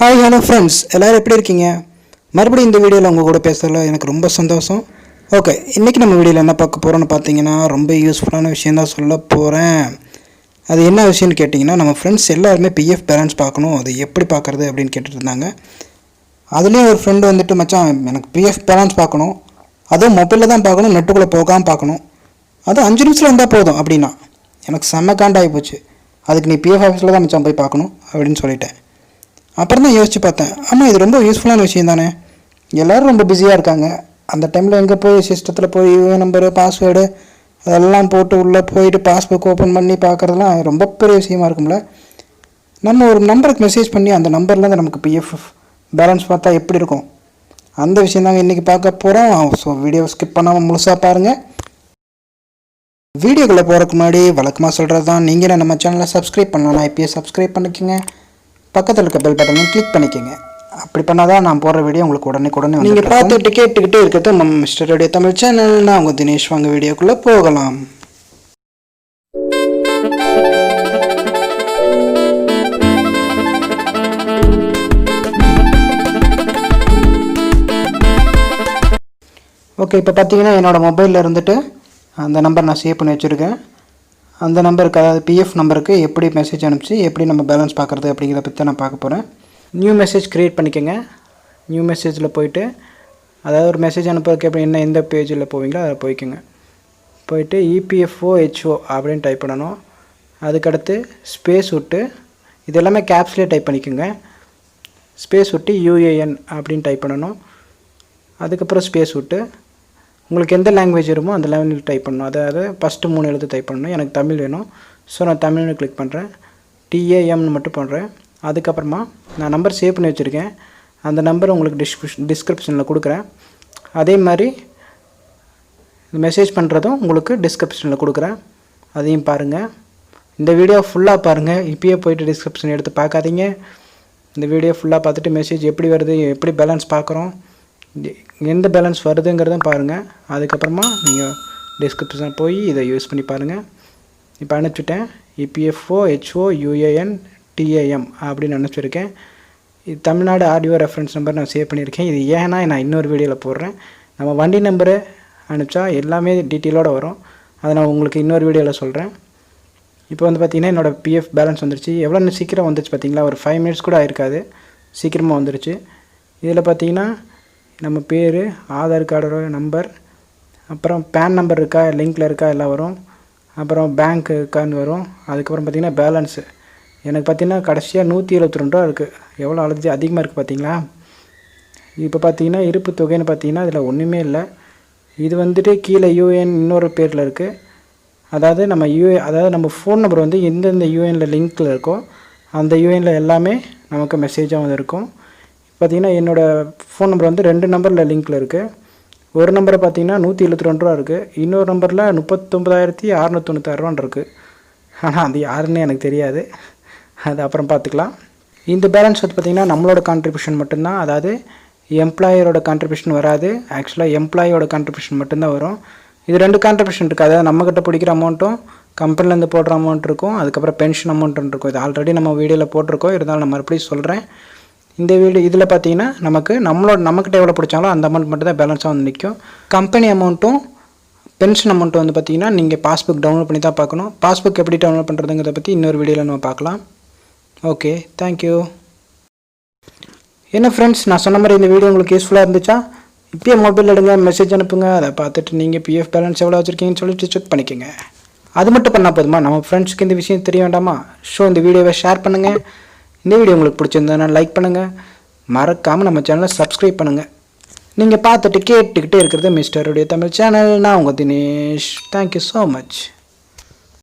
Hi hello friends, எல்லோரும் எப்படி இருக்கீங்க? மறுபடியும் இந்த வீடியோவில் உங்கள் கூட பேசுகிறதுல எனக்கு ரொம்ப சந்தோஷம். ஓகே, இன்றைக்கி நம்ம வீடியோவில் என்ன பார்க்க போகிறோன்னு பார்த்தீங்கன்னா ரொம்ப யூஸ்ஃபுல்லான விஷயந்தான் சொல்ல போகிறேன். அது என்ன விஷயம்னு கேட்டிங்கன்னா, நம்ம ஃப்ரெண்ட்ஸ் எல்லாருமே பிஎஃப் பேலன்ஸ் பார்க்கணும், அது எப்படி பார்க்குறது அப்படின்னு கேட்டுட்டு இருந்தாங்க. அதுலேயும் ஒரு ஃப்ரெண்டு வந்துட்டு, மச்சான் எனக்கு பிஎஃப் பேலன்ஸ் பார்க்கணும், அதுவும் மொபைலில் தான் பார்க்கணும், நெட்டுக்குள்ளே போகாமல் பார்க்கணும், அதுவும் 5 நிமிஷத்தில் இருந்தால் போதும் அப்படின்னா எனக்கு செம்ம காண்டாகி போச்சு. அதுக்கு நீ பிஎஃப் ஆஃபீஸில் தான் மச்சான் போய் பார்க்கணும் அப்படின்னு சொல்லிட்டேன். அப்புறம் தான் யோசிச்சு பார்த்தேன், ஆமாம் இது ரொம்ப யூஸ்ஃபுல்லான விஷயம் தானே. எல்லோரும் ரொம்ப பிஸியாக இருக்காங்க. அந்த டைமில் எங்கே போய் சிஸ்டத்தில் போய் யூஏஎன் நம்பரு பாஸ்வேர்டு அதெல்லாம் போட்டு உள்ளே போயிட்டு பாஸ்புக் ஓப்பன் பண்ணி பார்க்குறதுலாம் ரொம்ப பெரிய விஷயமா இருக்கும்ல. நம்ம ஒரு நம்பருக்கு மெசேஜ் பண்ணி அந்த நம்பர்லேருந்து நமக்கு பிஎஃப் பேலன்ஸ் பார்த்தா எப்படி இருக்கும், அந்த விஷயம் தாங்க இன்றைக்கி பார்க்க போகிறோம். ஸோ வீடியோ ஸ்கிப் பண்ணாமல் முழுசாக பாருங்கள். வீடியோக்குள்ளே போகிறதுக்கு முன்னாடி வழக்கமாக சொல்கிறது தான், நீங்கள் நம்ம சேனலை சப்ஸ்கிரைப் பண்ணலாம், இப்போயே சப்ஸ்கிரைப் பண்ணிக்கோங்க, பக்கத்தில் இருக்க பெல் பட்டனை கிளிக் பண்ணிக்கோங்க. அப்படி பண்ணால் தான் நான் போடுற வீடியோ உங்களுக்கு உடனே நீங்கள் பார்த்துட்டு கேட்டுக்கிட்டே இருக்கிறது நம்ம மிஸ்டர் ரேடியோ தமிழ் சேனல். நான் உங்கள் தினேஷ். வாங்க வீடியோக்குள்ளே போகலாம். ஓகே, இப்போ பார்த்தீங்கன்னா என்னோடய மொபைலில் இருந்துட்டு அந்த நம்பர் நான் சேவ் பண்ணி வச்சுருக்கேன். அந்த நம்பருக்கு, அதாவது பிஎஃப் நம்பருக்கு எப்படி மெசேஜ் அனுப்பிச்சு எப்படி நம்ம பேலன்ஸ் பார்க்குறது அப்படிங்கிறத பற்றி நான் பார்க்க போகிறேன். நியூ மெசேஜ் க்ரியேட் பண்ணிக்கோங்க. நியூ மெசேஜில் போயிட்டு, அதாவது ஒரு மெசேஜ் அனுப்புறதுக்கு எப்படி என்ன எந்த பேஜில் போவீங்களோ அதில் போய்க்குங்க. போயிட்டு EPFOHO அப்படின்னு டைப் பண்ணணும். அதுக்கடுத்து ஸ்பேஸ் விட்டு, இது எல்லாமே கேப்ஸ்லேயே டைப் பண்ணிக்கோங்க. ஸ்பேஸ் விட்டு UAN அப்படின்னு டைப் பண்ணணும். அதுக்கப்புறம் ஸ்பேஸ் விட்டு உங்களுக்கு எந்த லாங்குவேஜ் வருமோ அந்த லாங்குவேஜ் டைப் பண்ணணும். அதாவது ஃபஸ்ட்டு 3 எழுத்து டைப் பண்ணணும். எனக்கு தமிழ் வேணும், ஸோ நான் தமிழ்னு கிளிக் பண்ணுறேன். TAMனு மட்டும் பண்ணுறேன். அதுக்கப்புறமா நான் நம்பர் சேவ் பண்ணி வச்சுருக்கேன். அந்த நம்பர் உங்களுக்கு டிஸ்கிரிப்ஷனில் கொடுக்குறேன். அதே மாதிரி மெசேஜ் பண்ணுறதும் உங்களுக்கு டிஸ்கிரிப்ஷனில் கொடுக்குறேன், அதையும் பாருங்கள். இந்த வீடியோ ஃபுல்லாக பாருங்கள், இப்போயே போய்ட்டு டிஸ்கிரிப்ஷன் எடுத்து பார்க்காதீங்க. இந்த வீடியோ ஃபுல்லாக பார்த்துட்டு மெசேஜ் எப்படி வருது, எப்படி பேலன்ஸ் பார்க்குறோம், எந்த பேலன்ஸ் வருதுங்கிறதும் பாருங்கள். அதுக்கப்புறமா நீங்கள் டிஸ்கிரிப்ஷன் போய் இதை யூஸ் பண்ணி பாருங்கள். இப்போ அனுப்பிச்சிட்டேன். EPFOHOUANTAM அப்படின்னு அனுப்பிச்சிருக்கேன். இது தமிழ்நாடு ஆடியோ ரெஃபரன்ஸ் நம்பர் நான் சேவ் பண்ணியிருக்கேன். இது ஏன்னா நான் இன்னொரு வீடியோவில் போடுறேன். நம்ம வண்டி நம்பரு அனுப்பிச்சா எல்லாமே டீட்டெயிலோடு வரும், அதை நான் உங்களுக்கு இன்னொரு வீடியோவில் சொல்கிறேன். இப்போ வந்து பார்த்திங்கன்னா என்னோடய பிஎஃப் பேலன்ஸ் வந்துருச்சு. எவ்வளோ சீக்கிரம் வந்துருச்சு பார்த்திங்களா, ஒரு 5 மினிட்ஸ் கூட ஆயிருக்காது, சீக்கிரமாக வந்துருச்சு. இதில் பார்த்திங்கன்னா நம்ம பேர், ஆதார் கார்டோட நம்பர், அப்புறம் பேன் நம்பர் இருக்கா, லிங்கில் இருக்கா எல்லாம் வரும். அப்புறம் பேங்க் இருக்கான்னு வரும். அதுக்கப்புறம் பார்த்திங்கன்னா பேலன்ஸு எனக்கு பார்த்திங்கன்னா கடைசியாக 172 ரூபா இருக்குது. எவ்வளோ அதிகமாக இருக்குது பார்த்திங்களா. இப்போ பார்த்திங்கன்னா இருப்பு தொகைன்னு பார்த்திங்கன்னா இதில் ஒன்றுமே இல்லை. இது வந்துட்டு கீழே யூஏஎன் இன்னொரு பேரில் இருக்குது. அதாவது நம்ம ஃபோன் நம்பர் வந்து எந்தெந்த யூஏஎனில் லிங்க்கில் இருக்கோ அந்த யூஏஎனில் எல்லாமே நமக்கு மெசேஜாக வந்து இருக்கும். பார்த்திங்கன்னா என்னோடய ஃபோன் நம்பர் வந்து 2 நம்பரில் லிங்க்கில் இருக்குது. ஒரு நம்பரை பார்த்திங்கன்னா 172 ரூபா இருக்குது, இன்னொரு நம்பரில் 39,696 இருக்குது. ஆனால் அது யாருன்னு எனக்கு தெரியாது, அது அப்புறம் பார்த்துக்கலாம். இந்த பேலன்ஸ் வந்து பார்த்திங்கன்னா நம்மளோட கான்ட்ரிபியூஷன் மட்டும்தான், அதாவது எம்ப்ளாயரோட கான்ட்ரிபியூஷன் வராது. ஆக்சுவலாக எம்ப்ளாயோட கான்ட்ரிபியூஷன் மட்டும்தான் வரும். இது 2 கான்ட்ரிபியூஷன் இருக்குது. அதாவது நம்மக்கிட்ட பிடிக்கிற அமௌண்ட்டும் கம்பெனிலேருந்து போடுற அமௌண்ட் இருக்கும், அதுக்கப்புறம் பென்ஷன் அமௌண்ட்டுன்னு இருக்கும். இது ஆல்ரெடி நம்ம வீடியோவில் போட்டிருக்கோம், இருந்தாலும் நம்ம மறுபடியும் சொல்கிறேன். இந்த வீடியோ இதில் பார்த்தீங்கன்னா நம்மக்கிட்ட எவ்வளோ பிடிச்சாங்களோ அந்த அமௌண்ட் மட்டும் தான் பேலன்ஸாக வந்து நிற்கும். கம்பெனி அமௌண்ட்டும் பென்ஷன் அமௌண்ட்டும் வந்து பார்த்திங்கன்னா நீங்கள் பாஸ்புக் டவுன்லோட் பண்ணி தான் பார்க்கணும். பாஸ்புக் எப்படி டவுன்லோட் பண்ணுறதுங்கிறத பற்றி இன்னொரு வீடியோவில் நம்ம பார்க்கலாம். Okay, thank you. என்ன ஃப்ரெண்ட்ஸ், நான் சொன்ன மாதிரி இந்த வீடியோ உங்களுக்கு யூஸ்ஃபுல்லாக இருந்துச்சா? இப்போயே மொபைல் எடுங்க, மெசேஜ் அனுப்புங்க, அதை பார்த்துட்டு நீங்கள் பிஎஃப் பேலன்ஸ் எவ்வளோ வச்சுருக்கீங்கன்னு சொல்லிட்டு செக் பண்ணிக்கோங்க. அது மட்டும் பண்ணால் போதுமா? நம்ம ஃப்ரெண்ட்ஸ்க்கு இந்த விஷயம் தெரிய வேண்டாமா? ஸோ இந்த வீடியோவை ஷேர் பண்ணுங்கள். இந்த வீடியோ உங்களுக்கு பிடிச்சிருந்ததுன்னா லைக் பண்ணுங்கள், மறக்காமல் நம்ம சேனலை சப்ஸ்கிரைப் பண்ணுங்கள். நீங்கள் பார்த்துட்டு கேட்டுக்கிட்டே இருக்கிறது மிஸ்டர் ரேடியோ தமிழ் சேனல். நான் உங்கள் தினேஷ். Thank you so much.